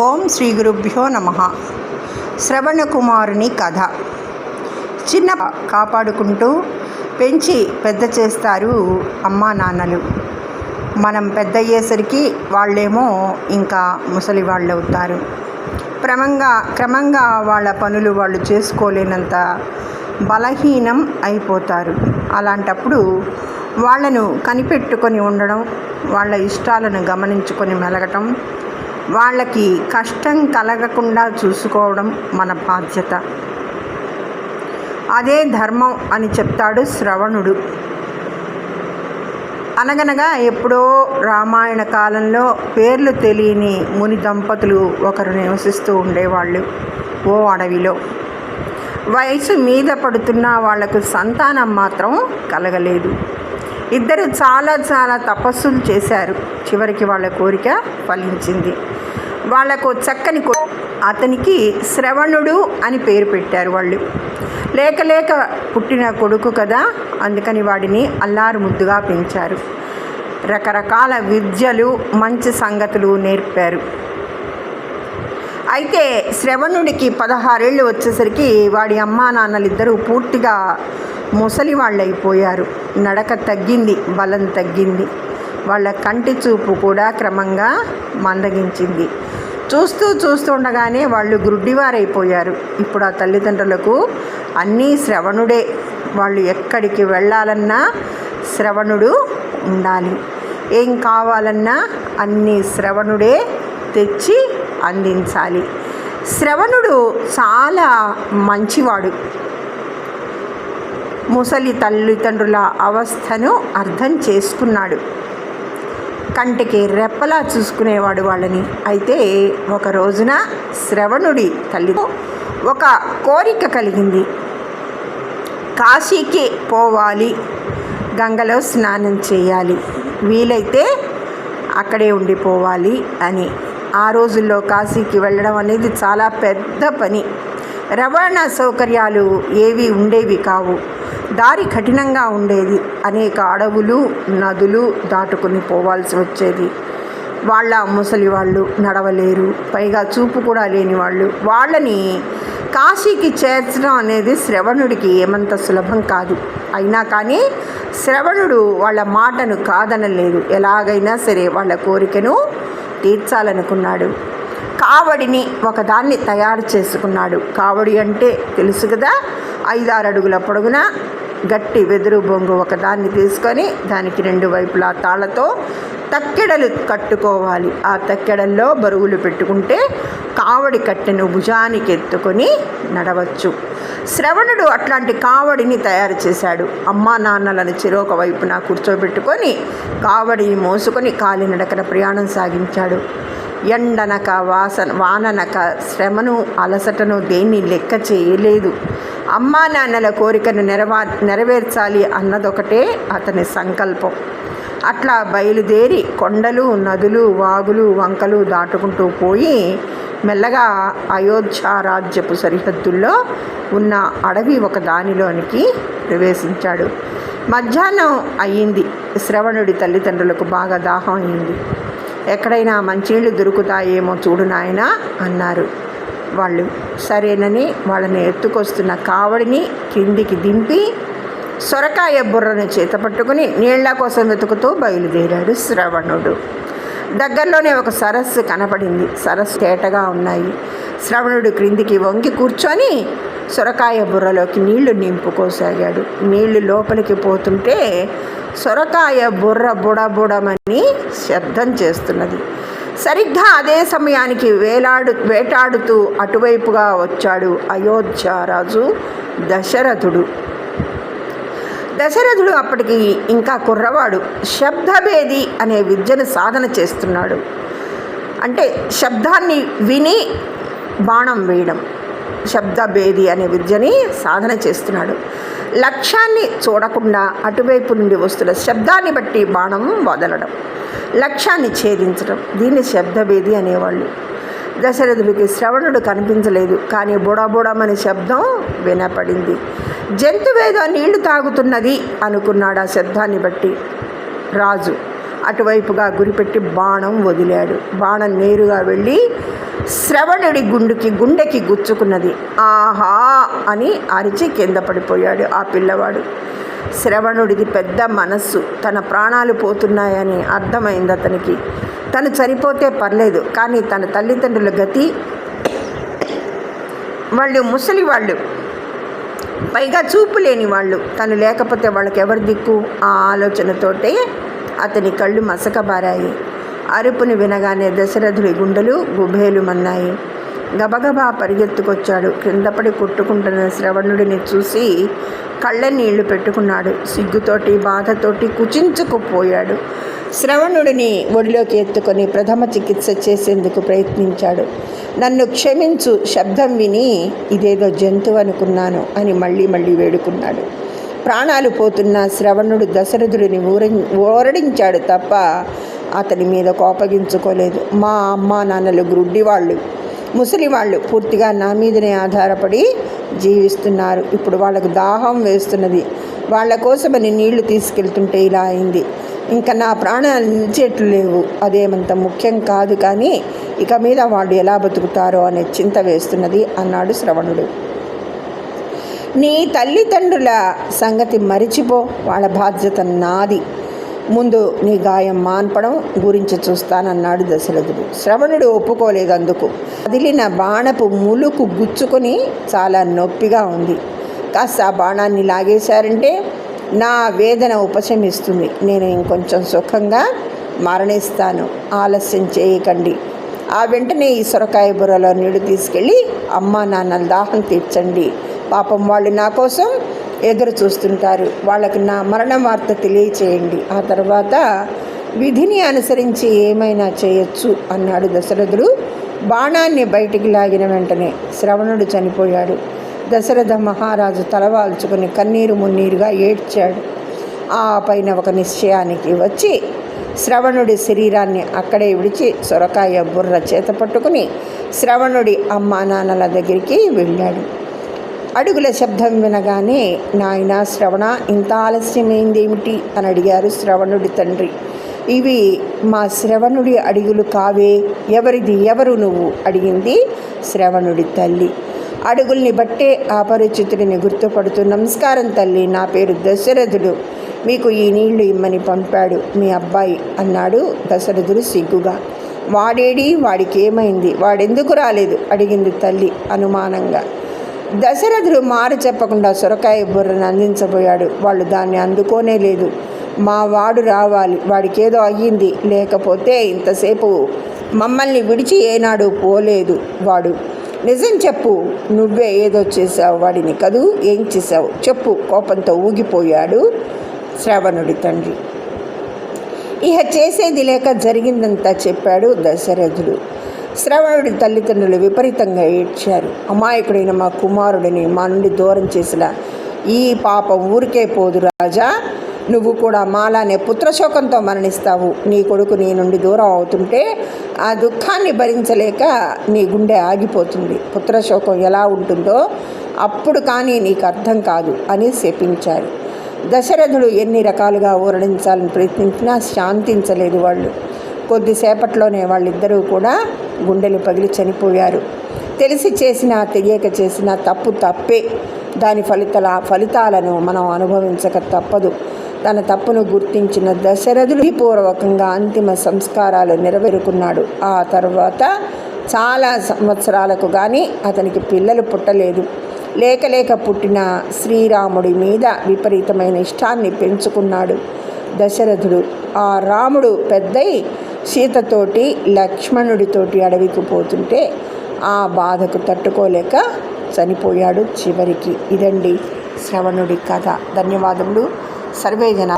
ఓం శ్రీ గురుభ్యో నమః. శ్రవణకుమారుని కథ. చిన్న కాపాడుకుంటూ పెంచి పెద్ద చేస్తారు అమ్మా నాన్నలు. మనం పెద్ద అయ్యేసరికి వాళ్ళేమో ఇంకా ముసలి వాళ్ళు అవుతారు. క్రమంగా వాళ్ళ పనులు వాళ్ళు చేసుకోలేనంత బలహీనం అయిపోతారు. అలాంటప్పుడు వాళ్ళను కనిపెట్టుకొని ఉండడం, వాళ్ళ ఇష్టాలను గమనించుకొని మెలగటం, వాళ్ళకి కష్టం కలగకుండా చూసుకోవడం మన బాధ్యత. అదే ధర్మం అని చెప్తాడు శ్రవణుడు. అనగనగా ఎప్పుడో రామాయణ కాలంలో పేర్లు తెలియని ముని దంపతులు ఒకరు నివసిస్తూ ఉండేవాళ్ళు ఓ అడవిలో. వయసు మీద పడుతున్న వాళ్లకు సంతానం మాత్రం కలగలేదు. ఇద్దరు చాలా తపస్సులు చేశారు. చివరికి వాళ్ళ కోరిక ఫలించింది. వాళ్లకు చక్కని అతనికి శ్రవణుడు అని పేరు పెట్టారు వాళ్ళు. లేక పుట్టిన కొడుకు కదా, అందుకని వాడిని అల్లారు ముద్దుగా పెంచారు. రకరకాల విద్యలు, మంచి సంగతులు నేర్పారు. అయితే శ్రవణుడికి 16 ఏళ్ళు వచ్చేసరికి వాడి అమ్మా నాన్నలిద్దరూ పూర్తిగా ముసలి వాళ్ళైపోయారు. నడక తగ్గింది, బలం తగ్గింది. వాళ్ళ కంటి చూపు కూడా క్రమంగా మందగించింది. చూస్తుండగానే వాళ్ళు గ్రుడ్డివారైపోయారు. ఇప్పుడు ఆ తల్లిదండ్రులకు అన్నీ శ్రవణుడే. వాళ్ళు ఎక్కడికి వెళ్ళాలన్నా శ్రవణుడు ఉండాలి. ఏం కావాలన్నా అన్నీ శ్రవణుడే తెచ్చి అందించాలి. శ్రవణుడు చాలా మంచివాడు. ముసలి తల్లిదండ్రుల అవస్థను అర్థం చేసుకున్నాడు. కంటికి రెప్పలా చూసుకునేవాడు వాళ్ళని. అయితే ఒక రోజున శ్రవణుడి తల్లితో ఒక కోరిక కలిగింది. కాశీకి పోవాలి, గంగలో స్నానం చేయాలి, వీలైతే అక్కడే ఉండిపోవాలి అని. ఆ రోజుల్లో కాశీకి వెళ్ళడం అనేది చాలా పెద్ద పని. రవాణా సౌకర్యాలు ఏవి ఉండేవి కావు. దారి కఠినంగా ఉండేది. అనేక అడవులు, నదులు దాటుకుని పోవాల్సి వచ్చేది. వాళ్ళ ముసలి వాళ్ళు నడవలేరు, పైగా చూపు కూడా లేని వాళ్ళు. వాళ్ళని కాశీకి చేర్చడం అనేది శ్రవణుడికి ఏమంత సులభం కాదు. అయినా కానీ శ్రవణుడు వాళ్ళ మాటను కాదనలేదు. ఎలాగైనా సరే వాళ్ళ కోరికను తీర్చాలనుకున్నాడు. కావడిని ఒకదాన్ని తయారు చేసుకున్నాడు. కావడి అంటే తెలుసు కదా, 5-6 అడుగుల పొడవున గట్టి వెదురు బొంగు ఒకదాన్ని తీసుకొని దానికి 2 వైపులా తాళ్లతో తక్కెడలు కట్టుకోవాలి. ఆ తక్కెడల్లో బరువులు పెట్టుకుంటే కావడి కట్టెను భుజానికి ఎత్తుకొని నడవచ్చు. శ్రవణుడు అట్లాంటి కావడిని తయారు చేశాడు. అమ్మా నాన్నలను చెరొక వైపున కూర్చోబెట్టుకొని కావడిని మోసుకొని కాలినడకన ప్రయాణం సాగించాడు. ఎండనక వాననక శ్రమను అలసటను దేన్ని లెక్క చేయలేదు. అమ్మా నాన్నల కోరికను నెరవేర్చాలి అన్నదొకటే అతని సంకల్పం. అట్లా బయలుదేరి కొండలు, నదులు, వాగులు, వంకలు దాటుకుంటూ పోయి మెల్లగా అయోధ్య రాజ్యపు సరిహద్దుల్లో ఉన్న అడవి ఒక దానిలోనికి ప్రవేశించాడు. మధ్యాహ్నం అయ్యింది. శ్రవణుడి తల్లిదండ్రులకు బాగా దాహం అయింది. ఎక్కడైనా మంచినీళ్ళు దొరుకుతాయేమో చూడు నాయనా అన్నారు. వాళ్ళు సరేనని వాళ్ళని ఎత్తుకొస్తున్న కావడిని కిందికి దింపి సొరకాయ బుర్రను చేతపట్టుకుని నీళ్ల కోసం వెతుకుతూ బయలుదేరాడు శ్రవణుడు. దగ్గరలోనే ఒక సరస్సు కనపడింది. సరస్సు తేటగా ఉన్నాయి. శ్రవణుడు క్రిందికి వంగి కూర్చొని సొరకాయ బుర్రలోకి నీళ్లు నింపుకోసాగాడు. నీళ్లు లోపలికి పోతుంటే సొరకాయ బుర్ర బుడబుడమని శబ్దం చేస్తున్నది. సరిగ్గా అదే సమయానికి వేటాడుతూ అటువైపుగా వచ్చాడు అయోధ్య రాజు దశరథుడు. దశరథుడు అప్పటికి ఇంకా కుర్రవాడు. శబ్దభేది అనే విద్యను సాధన చేస్తున్నాడు. అంటే శబ్దాన్ని విని బాణం వేయడం, శబ్దభేది అనే విద్యని సాధన చేస్తున్నాడు. లక్ష్యాన్ని చూడకుండా అటువైపు నుండి వస్తున్న శబ్దాన్ని బట్టి బాణం వదలడం, లక్ష్యాన్ని ఛేదించడం, దీన్ని శబ్దభేది అనేవాళ్ళు. దశరథుడికి శ్రవణుడు కనిపించలేదు, కానీ బుడబుడమని శబ్దం వినపడింది. జంతువేదో నీళ్లు తాగుతున్నది అనుకున్నాడు ఆ శబ్దాన్ని బట్టి రాజు. అటువైపుగా గురిపెట్టి బాణం వదిలాడు. బాణం నేరుగా వెళ్ళి శ్రవణుడి గుండెకి గుచ్చుకున్నది. ఆహా అని అరిచి కింద పడిపోయాడు ఆ పిల్లవాడు. శ్రవణుడిది పెద్ద మనస్సు. తన ప్రాణాలు పోతున్నాయని అర్థమైంది అతనికి. తను చనిపోతే పర్లేదు, కానీ తన తల్లిదండ్రుల గతి, వాళ్ళు ముసలి వాళ్ళు, పైగా చూపు లేని వాళ్ళు, తను లేకపోతే వాళ్ళకి ఎవరి దిక్కు? ఆ ఆలోచనతోటే అతని కళ్ళు మసకబారాయి. అరుపుని వినగానే దశరథుడి గుండెలు గుబేలుమన్నాయి. గబగబా పరిగెత్తుకొచ్చాడు. కిందపడి కొట్టుకుంటున్న శ్రవణుడిని చూసి కళ్ళ నీళ్లు పెట్టుకున్నాడు. సిగ్గుతోటి బాధతోటి కుచించుకుపోయాడు. శ్రవణుడిని ఒడిలోకి ఎత్తుకొని ప్రథమ చికిత్స చేసేందుకు ప్రయత్నించాడు. నన్ను క్షమించు, శబ్దం విని ఇదేదో జంతువు అనుకున్నాను అని మళ్ళీ వేడుకున్నాడు. ప్రాణాలు పోతున్న శ్రవణుడు దశరథుడిని ఊరడించాడు తప్ప అతని మీద కోపగించుకోలేదు. మా అమ్మా నాన్నలు గ్రుడ్డివాళ్ళు, ముసలివాళ్ళు, పూర్తిగా నా మీదనే ఆధారపడి జీవిస్తున్నారు. ఇప్పుడు వాళ్ళకు దాహం వేస్తున్నది. వాళ్ళ కోసమని నీళ్లు తీసుకెళ్తుంటే ఇలా అయింది. ఇంకా నా ప్రాణాలు నిలిచేట్లు లేవు. అదేమంత ముఖ్యం కాదు, కానీ ఇక మీద వాళ్ళు ఎలా బతుకుతారో అనే చింత వేస్తున్నది అన్నాడు శ్రవణుడు. నీ తల్లిదండ్రుల సంగతి మరిచిపో, వాళ్ళ బాధ్యత నాది. ముందు నీ గాయం మాన్పడం గురించి చూస్తానన్నాడు దశరథుడు. శ్రవణుడు ఒప్పుకోలేదు. అందుకు కదిలిన బాణపు ములుకు గుచ్చుకొని చాలా నొప్పిగా ఉంది. కాస్త ఆ బాణాన్ని లాగేశారంటే నా వేదన ఉపశమిస్తుంది. నేను ఇంకొంచెం సుఖంగా మరణిస్తాను. ఆలస్యం చేయకండి. ఆ వెంటనే ఈ సొరకాయ బుర్రలో నీళ్లు తీసుకెళ్ళి అమ్మా నాన్నల దాహం తీర్చండి. పాపం వాళ్ళు నా కోసం ఎదురు చూస్తుంటారు. వాళ్ళకి నా మరణ వార్త తెలియచేయండి. ఆ తర్వాత విధిని అనుసరించి ఏమైనా చేయొచ్చు అన్నాడు దశరథుడు. బాణాన్ని బయటికి లాగిన వెంటనే శ్రవణుడు చనిపోయాడు. దశరథ మహారాజు తలవాల్చుకుని కన్నీరు మున్నీరుగా ఏడ్చాడు. ఆ పైన ఒక నిశ్చయానికి వచ్చి శ్రవణుడి శరీరాన్ని అక్కడే విడిచి సొరకాయ బుర్ర చేత పట్టుకుని శ్రవణుడి అమ్మా నాన్నల దగ్గరికి వెళ్ళాడు. అడుగుల శబ్దం వినగానే, నాయనా శ్రవణ, ఇంత ఆలస్యమైందేమిటి అని అడిగారు శ్రవణుడి తండ్రి. ఇవి మా శ్రవణుడి అడుగులు కావే. ఎవరు నువ్వు అడిగింది శ్రవణుడి తల్లి. అడుగుల్ని బట్టే అపరిచితుడిని గుర్తుపడుతూ, నమస్కారం తల్లి, నా పేరు దశరథుడు, మీకు ఈ నీళ్లు ఇమ్మని పంపాడు మీ అబ్బాయి అన్నాడు దశరథుడు సిగ్గుగా. వాడేడి, వాడికి ఏమైంది, వాడెందుకు రాలేదు అడిగింది తల్లి అనుమానంగా. దశరథుడు మారు చెప్పకుండా సొరకాయ బుర్రను అందించబోయాడు. వాళ్ళు దాన్ని అందుకోనే లేదు. మా వాడు రావాలి, వాడికేదో అయ్యింది, లేకపోతే ఇంతసేపు మమ్మల్ని విడిచి ఏనాడు పోలేదు వాడు. నిజం చెప్పు, నువ్వే ఏదో చేసావు వాడిని కదూ, ఏం చేసావు చెప్పు, కోపంతో ఊగిపోయాడు శ్రవణుడి తండ్రి. ఇహ చేసేది లేక జరిగిందంతా చెప్పాడు దశరథుడు. శ్రవణుడి తల్లిదండ్రులు విపరీతంగా ఏడ్చారు. అమాయకుడైన మా కుమారుడిని మా నుండి దూరం చేసిన ఈ పాపం ఊరికే పోదు రాజా, నువ్వు కూడా మాలానే పుత్రశోకంతో మరణిస్తావు. నీ కొడుకు నీ నుండి దూరం అవుతుంటే ఆ దుఃఖాన్ని భరించలేక నీ గుండె ఆగిపోతుంది. పుత్రశోకం ఎలా ఉంటుందో అప్పుడు కానీ నీకు అర్థం కాదు అని శపించారు. దశరథుడు ఎన్ని రకాలుగా ఊరడించాలని ప్రయత్నించినా శాంతించలేదు వాళ్ళు. కొద్దిసేపట్లోనే వాళ్ళిద్దరూ కూడా గుండెలు పగిలి చనిపోయారు. తెలిసి చేసినా తెలియక చేసినా తప్పు తప్పే. దాని ఫలితాలను మనం అనుభవించక తప్పదు. తన తప్పును గుర్తించిన దశరథుడు పూర్వకంగా అంతిమ సంస్కారాలు నెరవేరుకున్నాడు. ఆ తర్వాత చాలా సంవత్సరాలకు కానీ అతనికి పిల్లలు పుట్టలేదు. లేక పుట్టిన శ్రీరాముడి మీద విపరీతమైన ఇష్టాన్ని పెంచుకున్నాడు దశరథుడు. ఆ రాముడు పెద్దై సీతతోటి లక్ష్మణుడితోటి అడవికి పోతుంటే ఆ బాధకు తట్టుకోలేక చనిపోయాడు చివరికి. ఇదండి శ్రవణుడి కథ. ధన్యవాదములు. సర్వేజన.